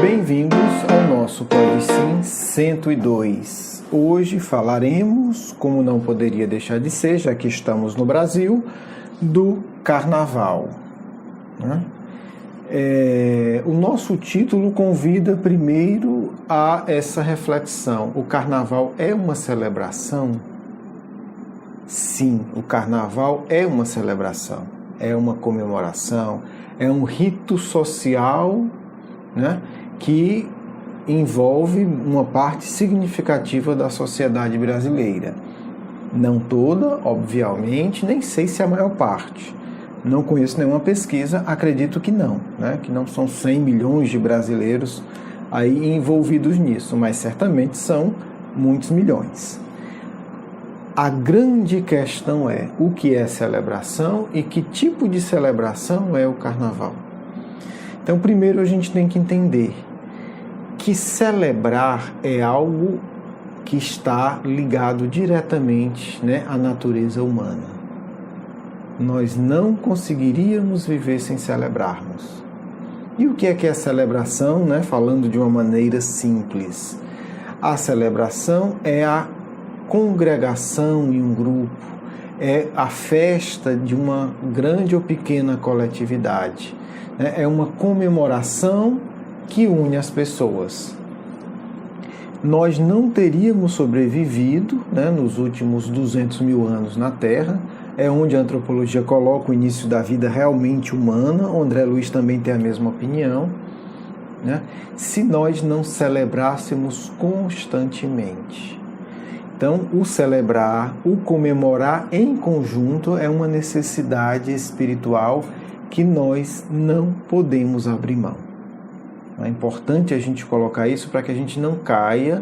Bem-vindos ao nosso PodSim 102. Hoje falaremos, como não poderia deixar de ser, já que estamos no Brasil, do Carnaval. O nosso título convida primeiro a essa reflexão. O Carnaval é uma celebração? Sim, o Carnaval é uma celebração, é uma comemoração, é um rito social, que envolve uma parte significativa da sociedade brasileira. Não toda, obviamente, nem sei se é a maior parte. Não conheço nenhuma pesquisa, acredito que não, que não são 100 milhões de brasileiros aí envolvidos nisso, mas certamente são muitos milhões. A grande questão é o que é celebração e que tipo de celebração é o Carnaval. Então, primeiro a gente tem que entender que celebrar é algo que está ligado diretamente, à natureza humana. Nós não conseguiríamos viver sem celebrarmos. E o que é celebração, falando de uma maneira simples? A celebração é a congregação em um grupo, é a festa de uma grande ou pequena coletividade. É uma comemoração que une as pessoas. Nós não teríamos sobrevivido nos últimos 200 mil anos na Terra, é onde a antropologia coloca o início da vida realmente humana. O André Luiz também tem a mesma opinião, se nós não celebrássemos constantemente. Então, o celebrar, o comemorar em conjunto é uma necessidade espiritual que nós não podemos abrir mão. É importante a gente colocar isso para que a gente não caia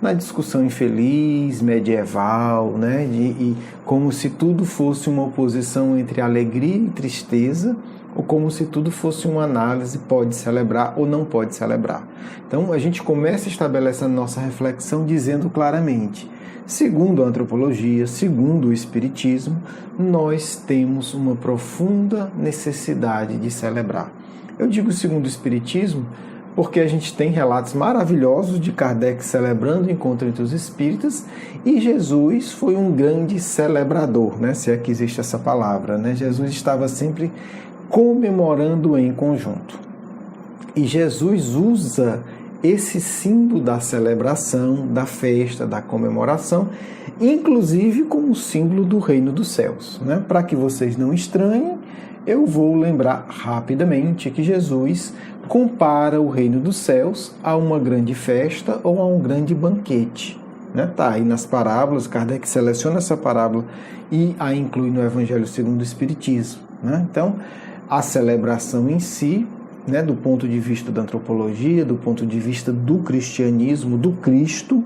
na discussão infeliz, medieval, e como se tudo fosse uma oposição entre alegria e tristeza, ou como se tudo fosse uma análise, pode celebrar ou não pode celebrar. Então, a gente começa estabelecendo nossa reflexão dizendo claramente: segundo a antropologia, segundo o espiritismo, nós temos uma profunda necessidade de celebrar. Eu digo segundo o espiritismo porque a gente tem relatos maravilhosos de Kardec celebrando o encontro entre os espíritas, e Jesus foi um grande celebrador, se é que existe essa palavra, Jesus estava sempre comemorando em conjunto. E Jesus usa esse símbolo da celebração, da festa, da comemoração, inclusive como símbolo do reino dos céus. Para que vocês não estranhem, eu vou lembrar rapidamente que Jesus compara o reino dos céus a uma grande festa ou a um grande banquete. Está aí nas parábolas, Kardec seleciona essa parábola e a inclui no Evangelho segundo o Espiritismo. Então, a celebração em si, do ponto de vista da antropologia, do ponto de vista do cristianismo, do Cristo,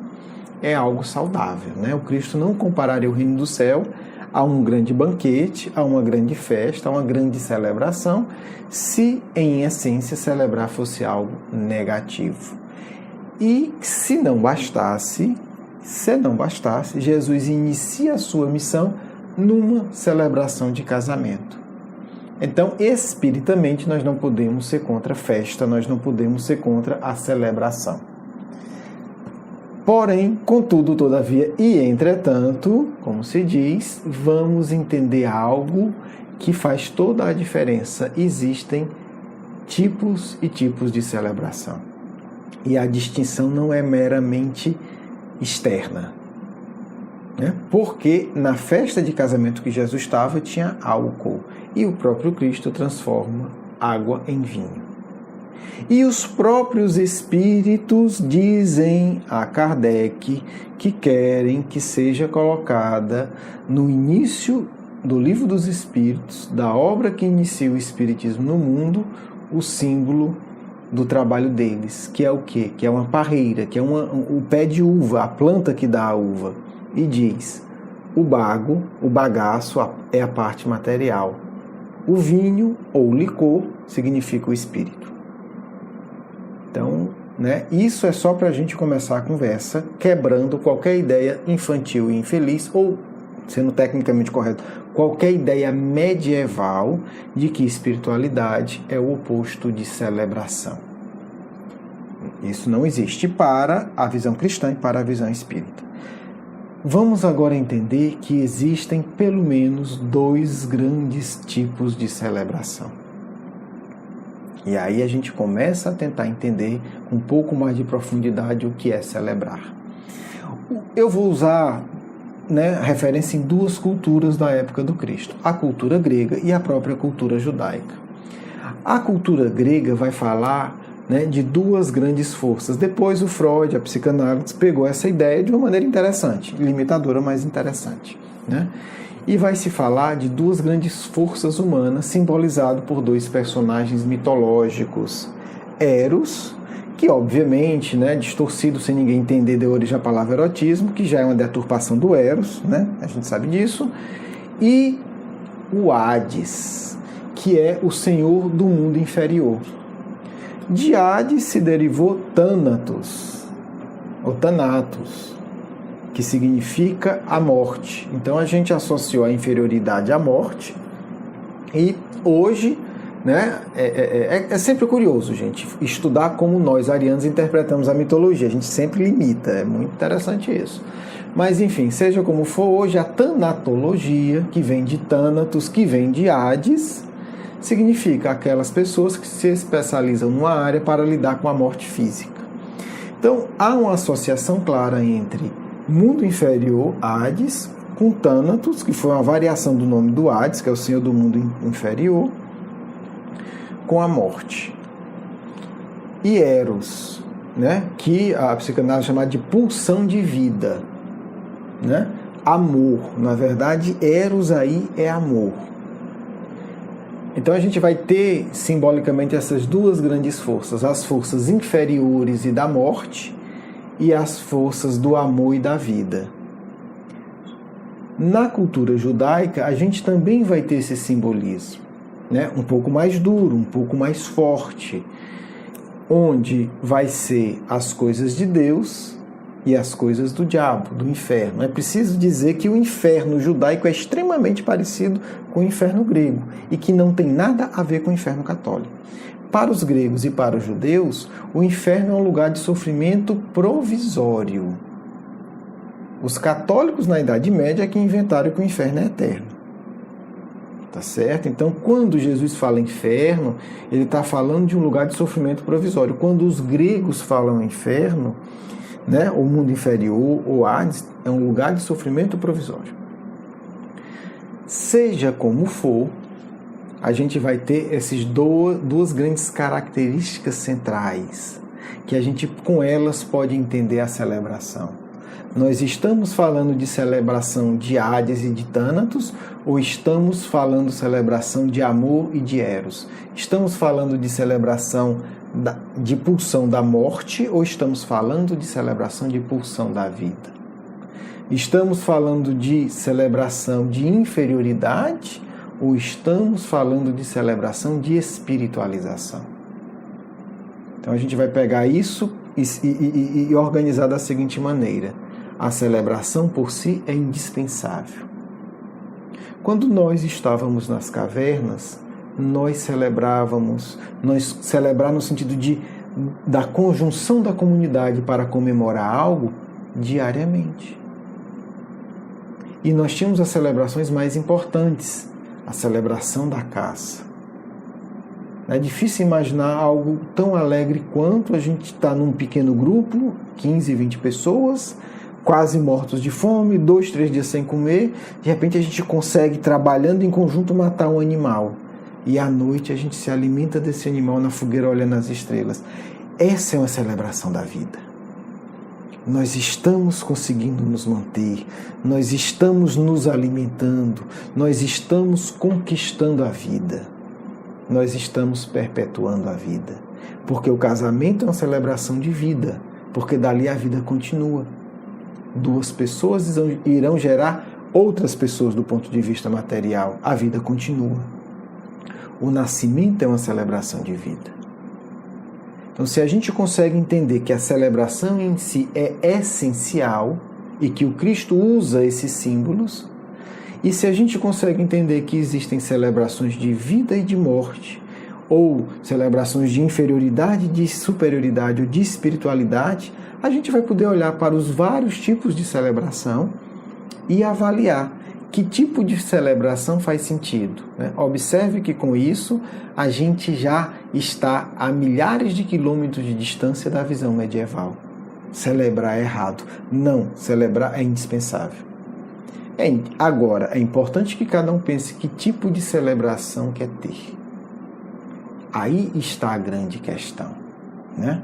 é algo saudável. O Cristo não compararia o reino do céu a um grande banquete, a uma grande festa, a uma grande celebração, se em essência celebrar fosse algo negativo. E se não bastasse, Jesus inicia a sua missão numa celebração de casamento. Então, espiritamente, nós não podemos ser contra a festa, nós não podemos ser contra a celebração. Porém, contudo, todavia e entretanto, como se diz, vamos entender algo que faz toda a diferença. Existem tipos e tipos de celebração. E a distinção não é meramente externa. Porque na festa de casamento que Jesus estava, tinha álcool. E o próprio Cristo transforma água em vinho. E os próprios espíritos dizem a Kardec que querem que seja colocada no início do Livro dos Espíritos, da obra que inicia o Espiritismo no mundo, o símbolo do trabalho deles, que é o quê? Que é uma parreira, que é o pé de uva, a planta que dá a uva. E diz: o bago, o bagaço é a parte material. O vinho ou licor significa o espírito. Então, isso é só para a gente começar a conversa, quebrando qualquer ideia infantil e infeliz, ou, sendo tecnicamente correto, qualquer ideia medieval de que espiritualidade é o oposto de celebração. Isso não existe para a visão cristã e para a visão espírita. Vamos agora entender que existem pelo menos 2 grandes tipos de celebração. E aí a gente começa a tentar entender com um pouco mais de profundidade o que é celebrar. Eu vou usar referência em 2 culturas da época do Cristo, a cultura grega e a própria cultura judaica. A cultura grega vai falar de 2 grandes forças. Depois o Freud, a psicanálise, pegou essa ideia de uma maneira interessante, limitadora, mas interessante. E vai se falar de 2 grandes forças humanas, simbolizado por 2 personagens mitológicos. Eros, que obviamente, distorcido sem ninguém entender, deu origem à palavra erotismo, que já é uma deturpação do Eros, a gente sabe disso. E o Hades, que é o senhor do mundo inferior. De Hades se derivou Thanatos, ou Thanatos, que significa a morte. Então a gente associou a inferioridade à morte. E hoje, é sempre curioso, gente, estudar como nós, arianos, interpretamos a mitologia. A gente sempre limita, é muito interessante isso. Mas enfim, seja como for, hoje a tanatologia, que vem de Thanatos, que vem de Hades, significa aquelas pessoas que se especializam numa área para lidar com a morte física. Então há uma associação clara entre mundo inferior, Hades, com Thanatos, que foi uma variação do nome do Hades, que é o senhor do mundo inferior, com a morte. E Eros, que a psicanálise chama de pulsão de vida. Amor. Na verdade, Eros aí é amor. Então a gente vai ter simbolicamente essas 2 grandes forças, as forças inferiores e da morte, e as forças do amor e da vida. Na cultura judaica, a gente também vai ter esse simbolismo, um pouco mais duro, um pouco mais forte, onde vai ser as coisas de Deus e as coisas do diabo, do inferno. É preciso dizer que o inferno judaico é extremamente parecido com o inferno grego e que não tem nada a ver com o inferno católico. Para os gregos e para os judeus, o inferno é um lugar de sofrimento provisório. Os católicos na Idade Média é que inventaram que o inferno é eterno. Tá certo? Então, quando Jesus fala inferno, ele está falando de um lugar de sofrimento provisório. Quando os gregos falam inferno, o mundo inferior, ou Hades, é um lugar de sofrimento provisório. Seja como for, a gente vai ter essas 2 grandes características centrais, que a gente com elas pode entender a celebração. Nós estamos falando de celebração de Hades e de Thanatos, ou estamos falando de celebração de amor e de Eros? Estamos falando de celebração de pulsão da morte, ou estamos falando de celebração de pulsão da vida? Estamos falando de celebração de inferioridade, ou estamos falando de celebração de espiritualização? Então a gente vai pegar isso e organizar da seguinte maneira. A celebração por si é indispensável. Quando nós estávamos nas cavernas, nós celebrar no sentido da conjunção da comunidade para comemorar algo diariamente. E nós tínhamos as celebrações mais importantes, a celebração da caça. É difícil imaginar algo tão alegre quanto a gente estar num pequeno grupo, 15, 20 pessoas, quase mortos de fome, 2, 3 dias sem comer, de repente a gente consegue, trabalhando em conjunto, matar um animal. E à noite a gente se alimenta desse animal na fogueira olhando as estrelas. Essa é uma celebração da vida. Nós estamos conseguindo nos manter, nós estamos nos alimentando, nós estamos conquistando a vida, nós estamos perpetuando a vida. Porque o casamento é uma celebração de vida, porque dali a vida continua. 2 pessoas irão gerar outras pessoas do ponto de vista material, a vida continua. O nascimento é uma celebração de vida. Então, se a gente consegue entender que a celebração em si é essencial e que o Cristo usa esses símbolos, e se a gente consegue entender que existem celebrações de vida e de morte, ou celebrações de inferioridade, de superioridade ou de espiritualidade, a gente vai poder olhar para os vários tipos de celebração e avaliar que tipo de celebração faz sentido, né? Observe que com isso a gente já está a milhares de quilômetros de distância da visão medieval. Celebrar é errado. Não, celebrar é indispensável. Agora, é importante que cada um pense que tipo de celebração quer ter. Aí está a grande questão, né?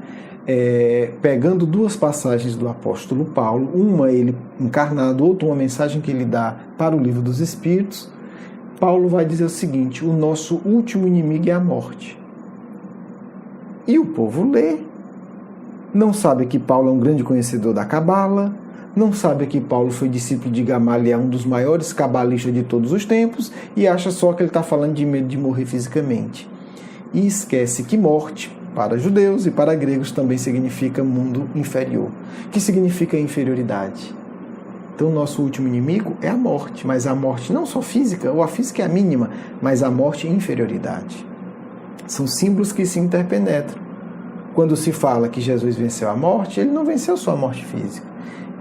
Pegando duas passagens do apóstolo Paulo, uma ele encarnado, outra uma mensagem que ele dá para o livro dos Espíritos, Paulo vai dizer o seguinte: o nosso último inimigo é a morte. E o povo lê, não sabe que Paulo é um grande conhecedor da Cabala, não sabe que Paulo foi discípulo de Gamaliel, um dos maiores cabalistas de todos os tempos, e acha só que ele está falando de medo de morrer fisicamente. E esquece que morte, para judeus e para gregos, também significa mundo inferior, que significa inferioridade. Então, o nosso último inimigo é a morte, mas a morte não só física, ou a física é a mínima, mas a morte é inferioridade. São símbolos que se interpenetram. Quando se fala que Jesus venceu a morte, ele não venceu só a morte física,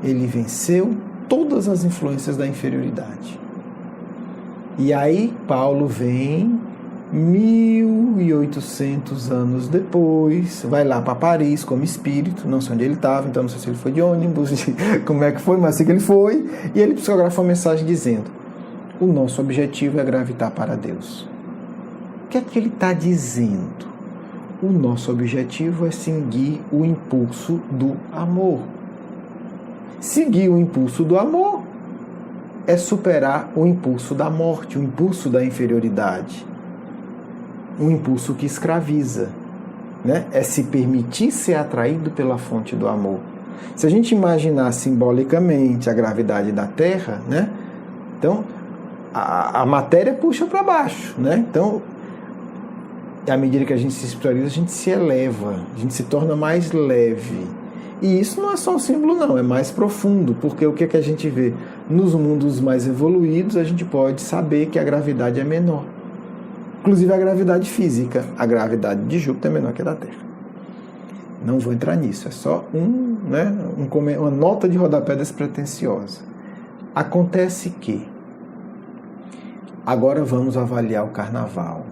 ele venceu todas as influências da inferioridade. E aí, Paulo vem 1800 anos depois, vai lá para Paris como espírito, não sei onde ele estava, então não sei se ele foi de ônibus, como é que foi, mas sei que ele foi, e ele psicografa uma mensagem dizendo: o nosso objetivo é gravitar para Deus. O que é que ele está dizendo? O nosso objetivo é seguir o impulso do amor. Seguir o impulso do amor é superar o impulso da morte, o impulso da inferioridade. Um impulso que escraviza, né? É se permitir ser atraído pela fonte do amor. Se a gente imaginar simbolicamente a gravidade da Terra, né? Então a matéria puxa para baixo, né? Então, à medida que a gente se espiritualiza, a gente se eleva, a gente se torna mais leve. E isso não é só um símbolo, não, é mais profundo, porque o que é que a gente vê? Nos mundos mais evoluídos, a gente pode saber que a gravidade é menor. Inclusive a gravidade física, a gravidade de Júpiter é menor que a da Terra. Não vou entrar nisso, é só uma nota de rodapé despretensiosa. Acontece que, agora vamos avaliar o Carnaval.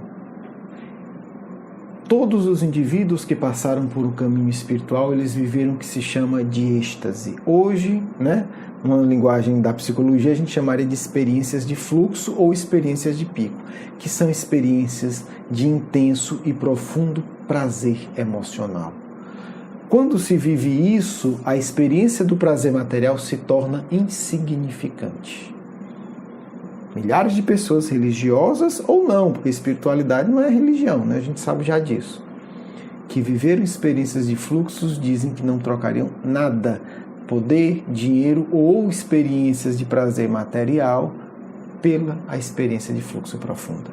Todos os indivíduos que passaram por um caminho espiritual, eles viveram o que se chama de êxtase. Hoje, né, uma linguagem da psicologia, a gente chamaria de experiências de fluxo ou experiências de pico, que são experiências de intenso e profundo prazer emocional. Quando se vive isso, a experiência do prazer material se torna insignificante. Milhares de pessoas religiosas ou não, porque espiritualidade não é religião, né? A gente sabe já disso, que viveram experiências de fluxos dizem que não trocariam nada, poder, dinheiro ou experiências de prazer material pela a experiência de fluxo profunda.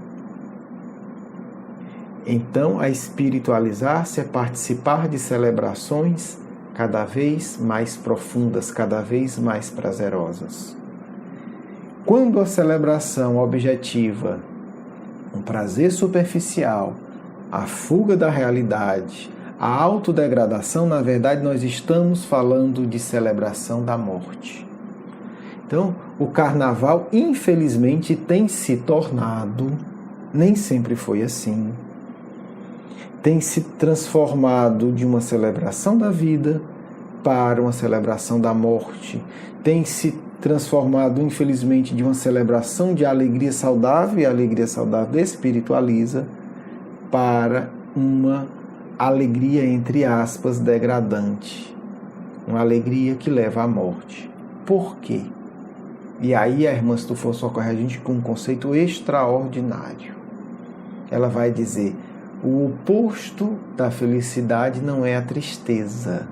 Então, a espiritualizar-se é participar de celebrações cada vez mais profundas, cada vez mais prazerosas. Quando a celebração objetiva um prazer superficial, a fuga da realidade, a autodegradação, na verdade, nós estamos falando de celebração da morte. Então, o Carnaval, infelizmente, tem se tornado, nem sempre foi assim, tem se transformado de uma celebração da vida para uma celebração da morte, tem se transformado, infelizmente, de uma celebração de alegria saudável, e a alegria saudável espiritualiza, para uma alegria, entre aspas, degradante. Uma alegria que leva à morte. Por quê? E aí a irmã Stufo socorre a gente com um conceito extraordinário. Ela vai dizer: o oposto da felicidade não é a tristeza.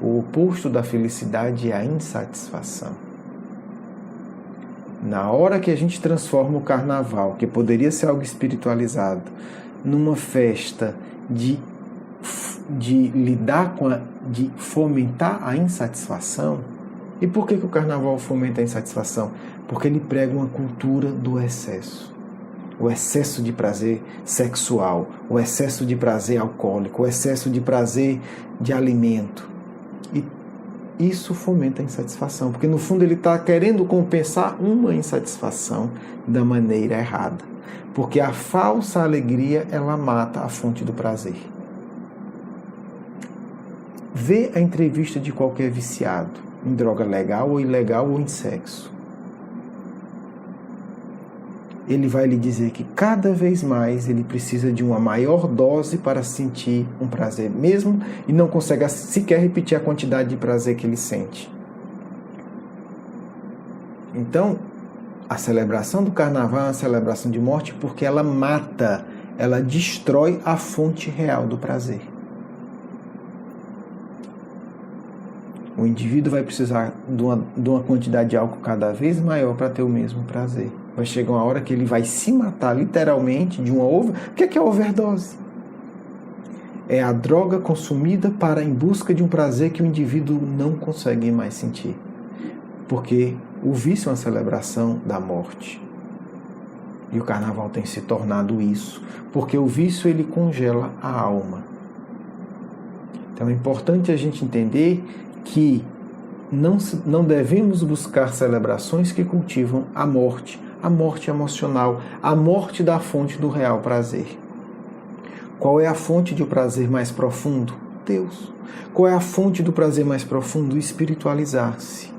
O oposto da felicidade é a insatisfação. Na hora que a gente transforma o Carnaval, que poderia ser algo espiritualizado, numa festa de lidar com de fomentar a insatisfação. E por que o Carnaval fomenta a insatisfação? Porque ele prega uma cultura do excesso. o excesso de prazer sexual, o excesso de prazer alcoólico, o excesso de prazer de alimento. E isso fomenta a insatisfação, porque no fundo ele está querendo compensar uma insatisfação da maneira errada. Porque a falsa alegria, ela mata a fonte do prazer. Vê a entrevista de qualquer viciado, em droga legal ou ilegal ou em sexo. Ele vai lhe dizer que cada vez mais ele precisa de uma maior dose para sentir um prazer mesmo e não consegue sequer repetir a quantidade de prazer que ele sente. Então, a celebração do carnaval é uma celebração de morte porque ela mata, ela destrói a fonte real do prazer. O indivíduo vai precisar de uma quantidade de álcool cada vez maior para ter o mesmo prazer. Vai chegar uma hora que ele vai se matar literalmente de uma overdose. O que é overdose? É a droga consumida em busca de um prazer que o indivíduo não consegue mais sentir. Porque o vício é uma celebração da morte. E o carnaval tem se tornado isso. Porque o vício ele congela a alma. Então é importante a gente entender que não devemos buscar celebrações que cultivam a morte emocional, a morte da fonte do real prazer. Qual é a fonte de prazer mais profundo? Deus. Qual é a fonte do prazer mais profundo? Espiritualizar-se.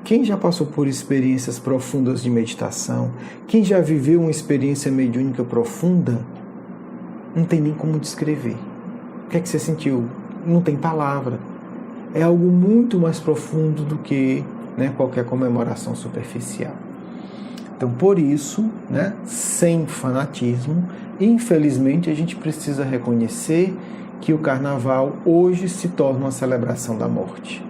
Quem já passou por experiências profundas de meditação, quem já viveu uma experiência mediúnica profunda, não tem nem como descrever. O que é que você sentiu? Não tem palavra. É algo muito mais profundo do que qualquer comemoração superficial. Então, por isso, sem fanatismo, infelizmente a gente precisa reconhecer que o carnaval hoje se torna uma celebração da morte.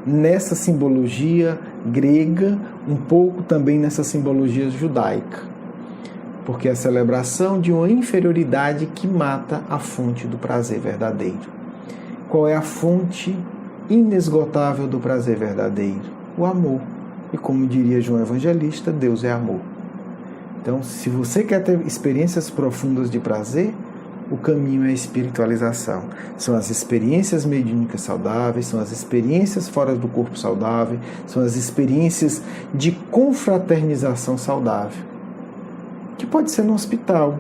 Nessa simbologia grega, um pouco também nessa simbologia judaica. Porque é a celebração de uma inferioridade que mata a fonte do prazer verdadeiro. Qual é a fonte inesgotável do prazer verdadeiro? O amor. E como diria João Evangelista, Deus é amor. Então, se você quer ter experiências profundas de prazer, o caminho é a espiritualização. São as experiências mediúnicas saudáveis, são as experiências fora do corpo saudável, são as experiências de confraternização saudável. Que pode ser no hospital,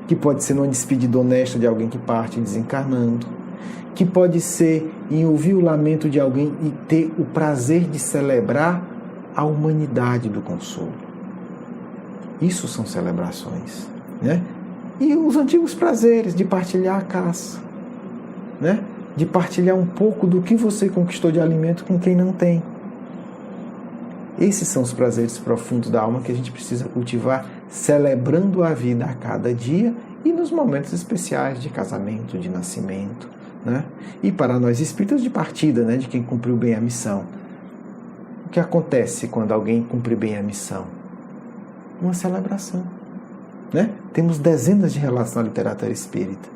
que pode ser numa despedida honesta de alguém que parte desencarnando, que pode ser em ouvir o lamento de alguém e ter o prazer de celebrar a humanidade do consolo. Isso são celebrações, E os antigos prazeres de partilhar a caça, De partilhar um pouco do que você conquistou de alimento com quem não tem. Esses são os prazeres profundos da alma que a gente precisa cultivar, celebrando a vida a cada dia e nos momentos especiais de casamento, de nascimento. E para nós espíritas de partida, de quem cumpriu bem a missão. O que acontece quando alguém cumpre bem a missão? Uma celebração. Temos dezenas de relatos na literatura espírita.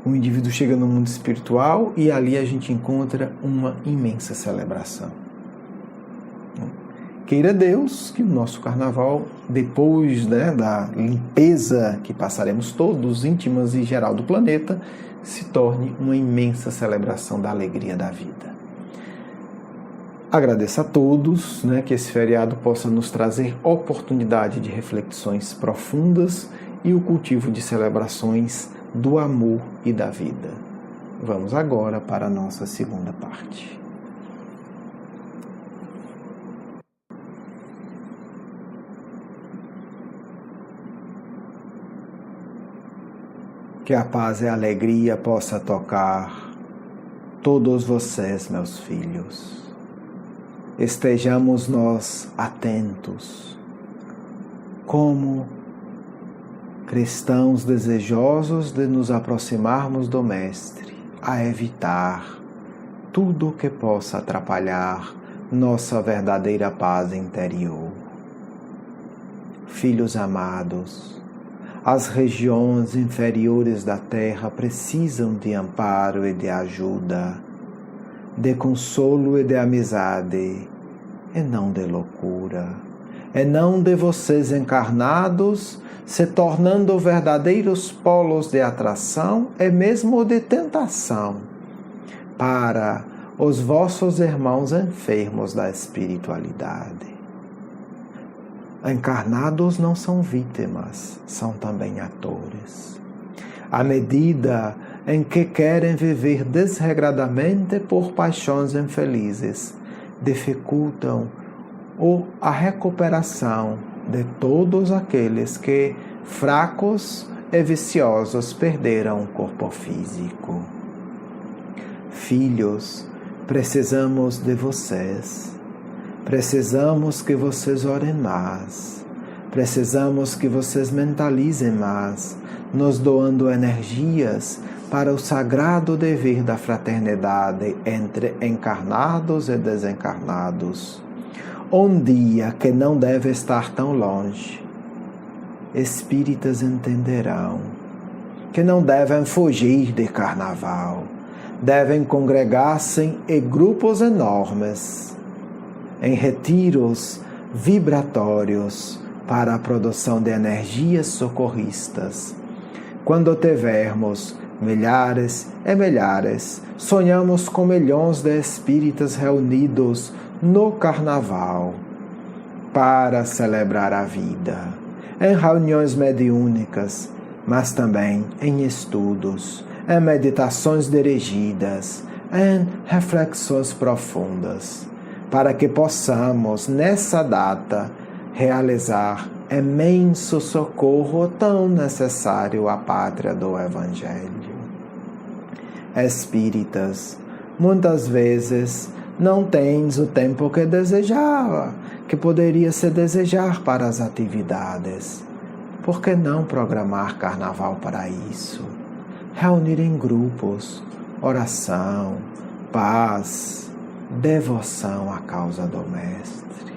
O indivíduo chega no mundo espiritual e ali a gente encontra uma imensa celebração. Queira Deus que o nosso carnaval, depois da limpeza que passaremos todos, íntimas e geral do planeta, se torne uma imensa celebração da alegria da vida. Agradeço a todos, que esse feriado possa nos trazer oportunidade de reflexões profundas e o cultivo de celebrações do amor e da vida. Vamos agora para a nossa segunda parte. Que a paz e a alegria possa tocar todos vocês, meus filhos. Estejamos nós atentos, como cristãos desejosos de nos aproximarmos do Mestre, a evitar tudo o que possa atrapalhar nossa verdadeira paz interior. Filhos amados, as regiões inferiores da terra precisam de amparo e de ajuda, de consolo e de amizade, e não de loucura, e não de vocês encarnados, se tornando verdadeiros polos de atração e mesmo de tentação para os vossos irmãos enfermos da espiritualidade. Encarnados não são vítimas, são também atores. À medida em que querem viver desregradamente por paixões infelizes, dificultam a recuperação de todos aqueles que, fracos e viciosos, perderam o corpo físico. Filhos, precisamos de vocês. Precisamos que vocês orem mais. Precisamos que vocês mentalizem mais, nos doando energias para o sagrado dever da fraternidade entre encarnados e desencarnados. Um dia que não deve estar tão longe, espíritas entenderão que não devem fugir de carnaval, devem congregar-se em grupos enormes, em retiros vibratórios para a produção de energias socorristas. Quando tivermos milhares e milhares, sonhamos com milhões de espíritas reunidos no carnaval para celebrar a vida, em reuniões mediúnicas, mas também em estudos, em meditações dirigidas, em reflexões profundas, para que possamos, nessa data, realizar imenso socorro tão necessário à pátria do Evangelho. Espíritas, muitas vezes não tens o tempo que desejava, que poderia se desejar para as atividades. Por que não programar carnaval para isso? Reunir em grupos, oração, paz, devoção à causa do Mestre.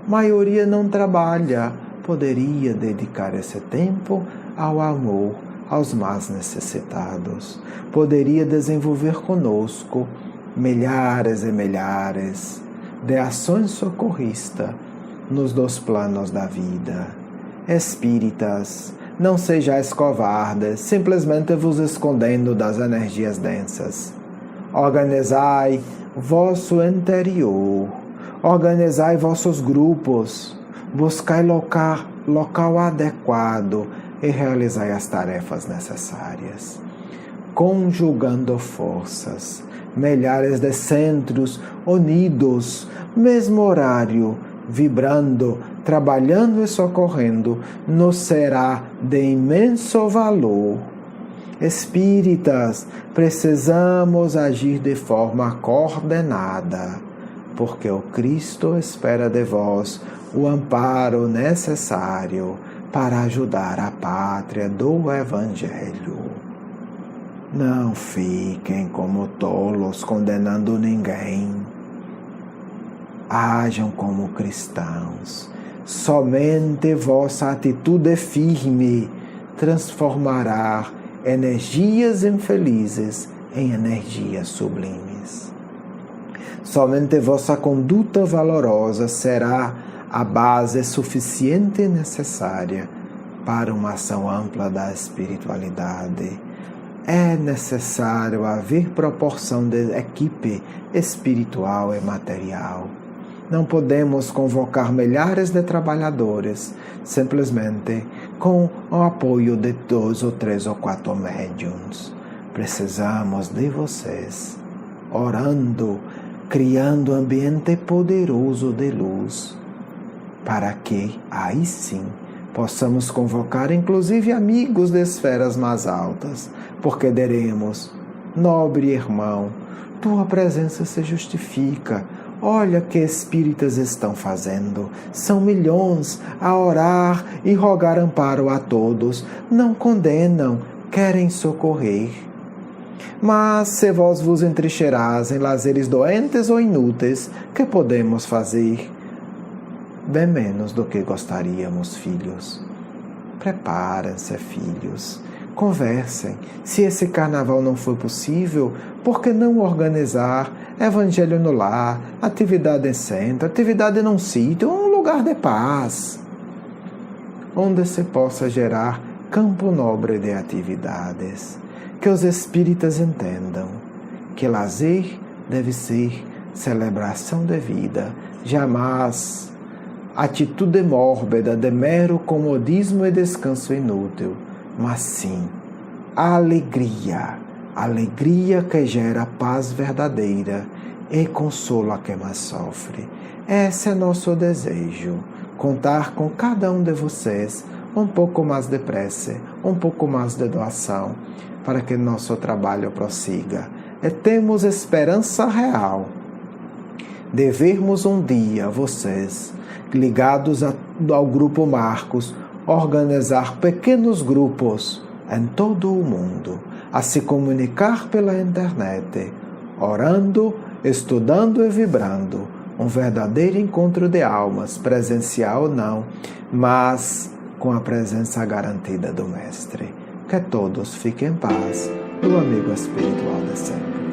Maioria não trabalha, poderia dedicar esse tempo ao amor aos mais necessitados. Poderia desenvolver conosco milhares e milhares de ações socorristas nos dois planos da vida. Espíritas, não sejais covardes, simplesmente vos escondendo das energias densas. Organizai vosso interior, organizai vossos grupos, buscai local adequado e realizai as tarefas necessárias. Conjugando forças, milhares de centros unidos, mesmo horário, vibrando, trabalhando e socorrendo, nos será de imenso valor. Espíritas, precisamos agir de forma coordenada, porque o Cristo espera de vós o amparo necessário para ajudar a pátria do Evangelho. Não fiquem como tolos condenando ninguém. Hajam como cristãos. Somente vossa atitude firme transformará energias infelizes em energias sublimes. Somente vossa conduta valorosa será a base suficiente e necessária para uma ação ampla da espiritualidade. É necessário haver proporção de equipe espiritual e material. Não podemos convocar milhares de trabalhadores simplesmente com o apoio de 2 ou 3 ou 4 médiuns. Precisamos de vocês, orando, criando um ambiente poderoso de luz, para que, aí sim, possamos convocar inclusive amigos de esferas mais altas, porque diremos: nobre irmão, tua presença se justifica. Olha que espíritas estão fazendo. São milhões a orar e rogar amparo a todos. Não condenam, querem socorrer. Mas se vós vos entrincheirais em lazeres doentes ou inúteis, que podemos fazer? Bem menos do que gostaríamos, filhos. Preparem-se, filhos. Conversem. Se esse carnaval não foi possível, por que não organizar evangelho no lar, atividade em centro, atividade num sítio, um lugar lugar de paz, onde se possa gerar campo nobre de atividades, que os espíritas entendam que lazer deve ser celebração de vida, jamais atitude mórbida de mero comodismo e descanso inútil, mas sim a alegria que gera paz verdadeira e consola quem mais sofre. Esse é nosso desejo, contar com cada um de vocês um pouco mais de prece, um pouco mais de doação, para que nosso trabalho prossiga. E temos esperança real de vermos um dia vocês, ligados ao Grupo Marcos, organizar pequenos grupos em todo o mundo, a se comunicar pela internet, orando, estudando e vibrando, um verdadeiro encontro de almas, presencial ou não, mas com a presença garantida do Mestre. Que todos fiquem em paz, do amigo espiritual de sempre.